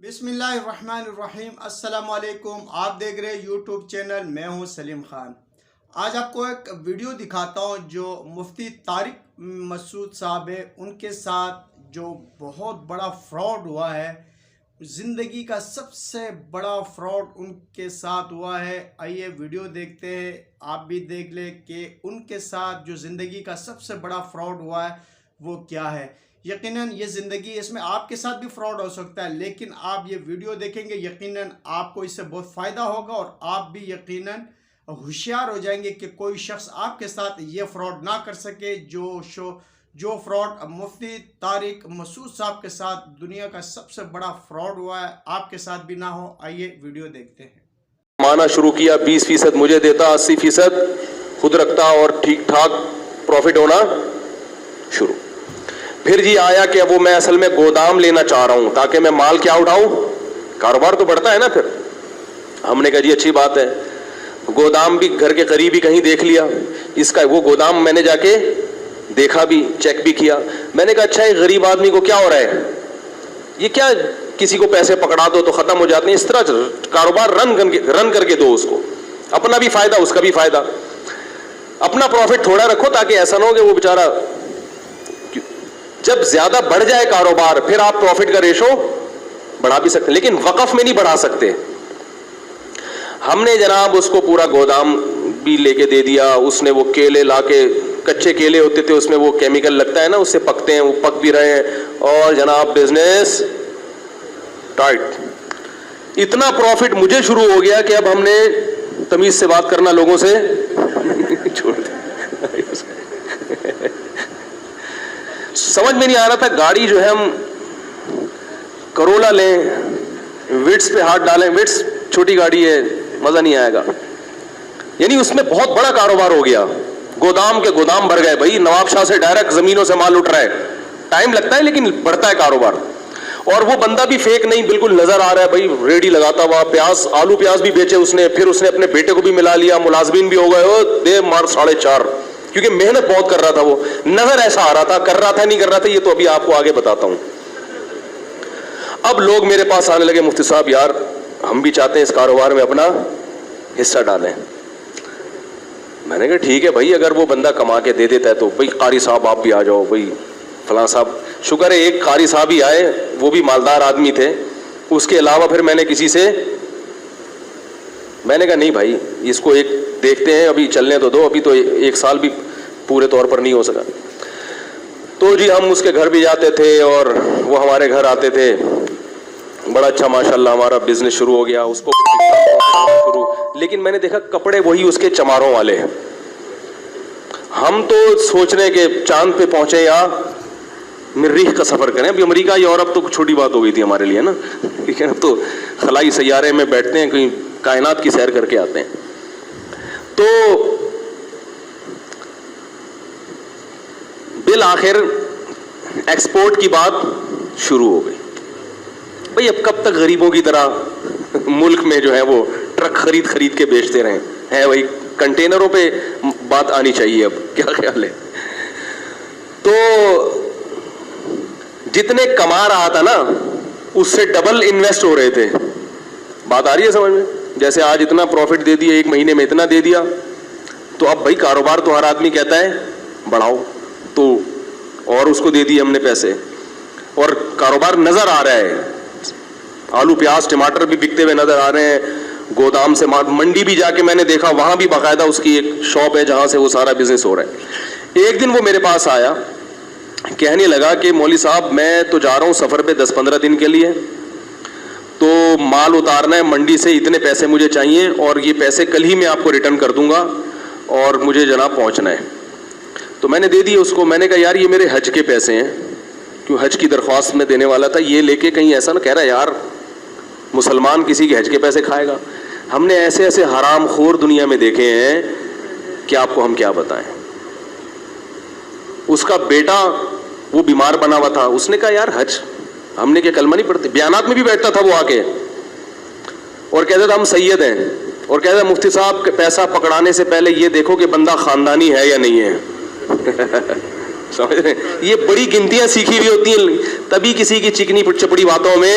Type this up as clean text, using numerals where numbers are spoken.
بسم اللہ الرحمن الرحیم۔ السلام علیکم، آپ دیکھ رہے یوٹیوب چینل، میں ہوں سلیم خان۔ آج آپ کو ایک ویڈیو دکھاتا ہوں جو مفتی طارق مسعود صاحب ہے، ان کے ساتھ جو بہت بڑا فراڈ ہوا ہے، زندگی کا سب سے بڑا فراڈ ان کے ساتھ ہوا ہے۔ آئیے ویڈیو دیکھتے ہیں، آپ بھی دیکھ لیں کہ ان کے ساتھ جو زندگی کا سب سے بڑا فراڈ ہوا ہے وہ کیا ہے۔ یقیناً یہ زندگی، اس میں آپ کے ساتھ بھی فراڈ ہو سکتا ہے، لیکن آپ یہ ویڈیو دیکھیں گے یقیناً آپ کو اس سے بہت فائدہ ہوگا اور آپ بھی یقیناً ہوشیار ہو جائیں گے کہ کوئی شخص آپ کے ساتھ یہ فراڈ نہ کر سکے جو فراڈ مفتی طارق مسعود صاحب کے ساتھ دنیا کا سب سے بڑا فراڈ ہوا ہے، آپ کے ساتھ بھی نہ ہو۔ آئیے ویڈیو دیکھتے ہیں۔ مانا شروع کیا، 20% مجھے دیتا، 80% خود رکھتا اور ٹھیک ٹھاک پروفٹ ہونا شروع۔ پھر جی آیا کہ وہ میں اصل میں گودام لینا چاہ رہا ہوں تاکہ میں مال کیا اٹھاؤں، کاروبار تو بڑھتا ہے نا۔ پھر ہم نے کہا جی اچھی بات ہے، گودام بھی گھر کے قریب ہی کہیں دیکھ لیا اس کا۔ وہ گودام میں نے جا کے دیکھا بھی، چیک بھی کیا۔ میں نے کہا اچھا ایک غریب آدمی کو کیا ہو رہا ہے، یہ کیا کسی کو پیسے پکڑا دو تو ختم ہو جاتے ہیں، اس طرح کاروبار رن کر کے دو اس کو، اپنا بھی فائدہ اس کا بھی فائدہ، اپنا پروفٹ تھوڑا رکھو تاکہ ایسا نہ ہو کہ وہ بیچارہ جب زیادہ بڑھ جائے کاروبار پھر آپ پروفٹ کا ریشو بڑھا بھی سکتے ہیں، لیکن وقف میں نہیں بڑھا سکتے۔ ہم نے جناب اس کو پورا گودام بھی لے کے دے دیا۔ اس نے وہ کیلے لا کے، کچے کیلے ہوتے تھے اس میں وہ کیمیکل لگتا ہے نا، اس سے پکتے ہیں، وہ پک بھی رہے ہیں، اور جناب بزنس ٹائٹ۔ اتنا پروفٹ مجھے شروع ہو گیا کہ اب ہم نے تمیز سے بات کرنا لوگوں سے چھوڑ دیا۔ سمجھ میں نہیں آ رہا تھا، گاڑی جو ہے ہم کرولا لیں، وٹس پہ ہاتھ ڈالیں، وٹس چھوٹی گاڑی ہے، مزہ نہیں آئے گا۔ یعنی اس میں بہت بڑا کاروبار ہو گیا، گودام کے گودام بھر گئے بھائی، نواب شاہ سے ڈائریکٹ زمینوں سے مال اٹھ رہا ہے۔ ٹائم لگتا ہے لیکن بڑھتا ہے کاروبار۔ اور وہ بندہ بھی فیک نہیں، بالکل نظر آ رہا ہے بھائی، ریڈی لگاتا ہوا، پیاز، آلو پیاز بھی بیچے اس نے، پھر اس نے اپنے بیٹے کو بھی ملا لیا، ملازمین بھی ہو گئے، وہ دے مار 4.5، کیونکہ محنت بہت کر رہا تھا، وہ نظر ایسا آ رہا تھا، کر رہا تھا نہیں کر رہا تھا یہ تو ابھی آپ کو آگے بتاتا ہوں۔ اب لوگ میرے پاس آنے لگے، مفتی صاحب یار ہم بھی چاہتے ہیں اس کاروبار میں اپنا حصہ ڈالیں۔ میں نے کہا ٹھیک ہے بھائی، اگر وہ بندہ کما کے دے دیتا ہے تو بھائی قاری صاحب آپ بھی آ جاؤ، بھائی فلاں صاحب۔ شکر ہے ایک قاری صاحب ہی آئے، وہ بھی مالدار آدمی تھے، اس کے علاوہ پھر میں نے کسی سے، میں نے کہا نہیں بھائی اس کو ایک دیکھتے ہیں، ابھی چلنے تو دو، ابھی تو 1 سال بھی پورے طور پر نہیں ہو سکا۔ تو جی ہم اس کے گھر بھی جاتے تھے اور وہ ہمارے گھر آتے تھے، بڑا اچھا ماشاءاللہ ہمارا بزنس شروع ہو گیا، اس کو شروع۔ لیکن میں نے دیکھا کپڑے وہی اس کے چماروں والے ہیں۔ ہم تو سوچ رہے ہیں کہ چاند پہ پہنچے یا مریخ کا سفر کریں۔ ابھی امریکہ یورپ تو چھوٹی بات ہو گئی تھی ہمارے لیے نا، لیکن اب تو خلائی سیارے میں بیٹھتے ہیں، کہیں کائنات کی سیر کر کے آتے ہیں۔ تو بالآخر ایکسپورٹ کی بات شروع ہو گئی۔ بھئی اب کب تک غریبوں کی طرح ملک میں جو ہے وہ ٹرک خرید کے بیچتے رہیں ہیں، وہی کنٹینروں پہ بات آنی چاہیے۔ اب کیا خیال ہے؟ تو جتنے کما رہا تھا نا اس سے ڈبل انویسٹ ہو رہے تھے۔ بات آ رہی ہے سمجھ میں؟ جیسے آج اتنا پروفٹ دے دیا، 1 مہینے میں اتنا دے دیا، تو اب بھائی کاروبار تو ہر آدمی کہتا ہے بڑھاؤ، تو اور اس کو دے دیے ہم نے پیسے، اور کاروبار نظر آ رہا ہے، آلو پیاز ٹماٹر بھی بکتے ہوئے نظر آ رہے ہیں، گودام سے منڈی بھی جا کے میں نے دیکھا، وہاں بھی باقاعدہ اس کی ایک شاپ ہے جہاں سے وہ سارا بزنس ہو رہا ہے۔ ایک دن وہ میرے پاس آیا، کہنے لگا کہ مولوی صاحب میں تو جا رہا ہوں سفر پہ 10-15 دن کے لیے، تو مال اتارنا ہے منڈی سے، اتنے پیسے مجھے چاہیے اور یہ پیسے کل ہی میں آپ کو ریٹرن کر دوں گا اور مجھے جناب پہنچنا ہے۔ تو میں نے دے دی اس کو۔ میں نے کہا یار یہ میرے حج کے پیسے ہیں، کیوں حج کی درخواست میں دینے والا تھا، یہ لے کے کہیں ایسا نہ کہہ رہا یار مسلمان کسی کے حج کے پیسے کھائے گا۔ ہم نے ایسے ایسے حرام خور دنیا میں دیکھے ہیں کہ آپ کو ہم کیا بتائیں۔ اس کا بیٹا وہ بیمار بنا ہوا تھا، اس نے کہا یار حج، ہم نے کیا کلمہ نہیں پڑھتے؟ بیانات میں بھی بیٹھتا تھا وہ آ کے اور کہتا تھا ہم سید ہیں، اور کہتا تھا مفتی صاحب پیسہ پکڑانے سے پہلے یہ دیکھو کہ بندہ خاندانی ہے یا نہیں ہے۔ سمجھ رہے ہیں؟ یہ بڑی گنتیاں سیکھی ہوئی ہوتی ہیں، تبھی کسی کی چکنی چپڑی باتوں میں